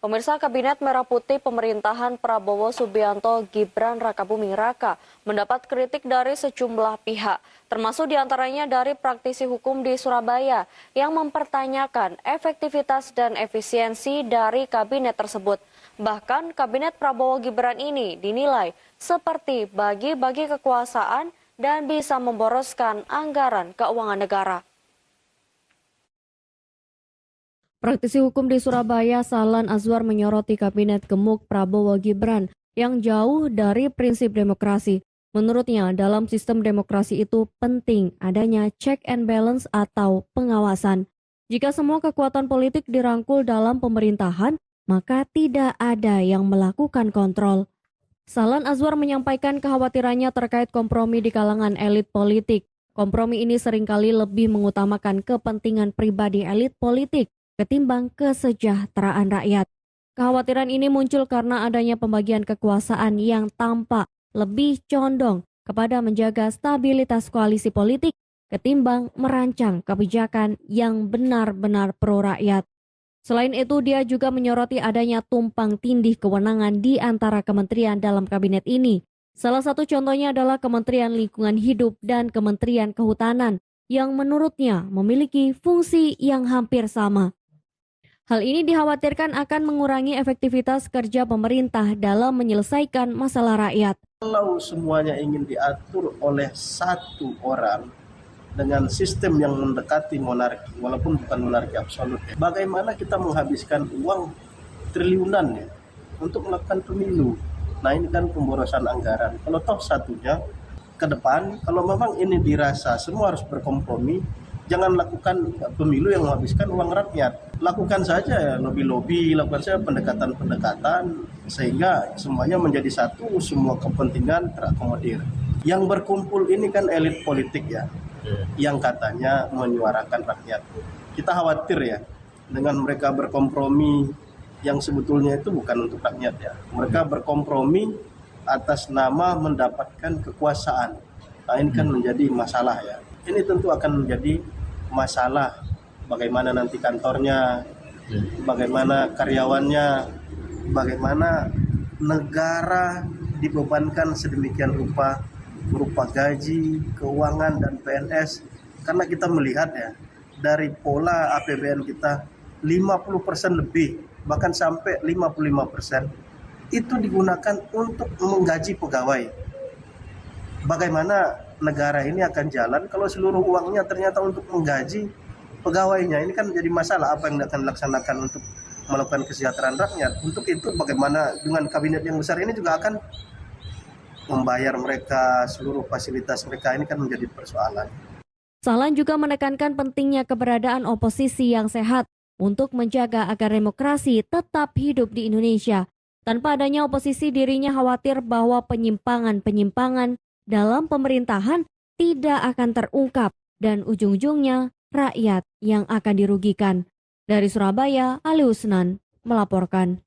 Pemirsa, Kabinet Merah Putih pemerintahan Prabowo Subianto Gibran Rakabuming Raka mendapat kritik dari sejumlah pihak, termasuk diantaranya dari praktisi hukum di Surabaya yang mempertanyakan efektivitas dan efisiensi dari kabinet tersebut. Bahkan Kabinet Prabowo Gibran ini dinilai seperti bagi-bagi kekuasaan dan bisa memboroskan anggaran keuangan negara. Praktisi hukum di Surabaya, Sahlan Azwar menyoroti kabinet gemuk Prabowo Gibran yang jauh dari prinsip demokrasi. Menurutnya, dalam sistem demokrasi itu penting adanya check and balance atau pengawasan. Jika semua kekuatan politik dirangkul dalam pemerintahan, maka tidak ada yang melakukan kontrol. Sahlan Azwar menyampaikan kekhawatirannya terkait kompromi di kalangan elit politik. Kompromi ini seringkali lebih mengutamakan kepentingan pribadi elit politik ketimbang kesejahteraan rakyat. Kekhawatiran ini muncul karena adanya pembagian kekuasaan yang tampak lebih condong kepada menjaga stabilitas koalisi politik ketimbang merancang kebijakan yang benar-benar pro rakyat. Selain itu, dia juga menyoroti adanya tumpang tindih kewenangan di antara kementerian dalam kabinet ini. Salah satu contohnya adalah Kementerian Lingkungan Hidup dan Kementerian Kehutanan yang menurutnya memiliki fungsi yang hampir sama. Hal ini dikhawatirkan akan mengurangi efektivitas kerja pemerintah dalam menyelesaikan masalah rakyat. Kalau semuanya ingin diatur oleh satu orang dengan sistem yang mendekati monarki, walaupun bukan monarki absolut, bagaimana kita menghabiskan uang triliunan ya untuk melakukan pemilu? Nah, ini kan pemborosan anggaran. Kalau toh satunya ke depan, kalau memang ini dirasa semua harus berkompromi, jangan lakukan pemilu yang menghabiskan uang rakyat. Lakukan saja ya lobby-lobby, lakukan saja pendekatan-pendekatan sehingga semuanya menjadi satu, semua kepentingan terakomodir. Yang berkumpul ini kan elit politik ya, yang katanya menyuarakan rakyat. Kita khawatir ya dengan mereka berkompromi yang sebetulnya itu bukan untuk rakyat ya. Mereka berkompromi atas nama mendapatkan kekuasaan. Nah, ini kan menjadi masalah ya. Ini tentu akan menjadi masalah bagaimana nanti kantornya, bagaimana karyawannya, bagaimana negara dibebankan sedemikian rupa berupa gaji, keuangan, dan PNS. Karena kita melihat ya, dari pola APBN kita 50% lebih, bahkan sampai 55% itu digunakan untuk menggaji pegawai. Bagaimana negara ini akan jalan kalau seluruh uangnya ternyata untuk menggaji pegawainya? Ini kan menjadi masalah. Apa yang akan dilaksanakan untuk melakukan kesejahteraan rakyat? Untuk itu bagaimana dengan kabinet yang besar ini juga akan membayar mereka, seluruh fasilitas mereka, ini kan menjadi persoalan. Sahlan juga menekankan pentingnya keberadaan oposisi yang sehat untuk menjaga agar demokrasi tetap hidup di Indonesia. Tanpa adanya oposisi, dirinya khawatir bahwa penyimpangan-penyimpangan dalam pemerintahan tidak akan terungkap dan ujung-ujungnya rakyat yang akan dirugikan. Dari Surabaya, Ali Husnan melaporkan.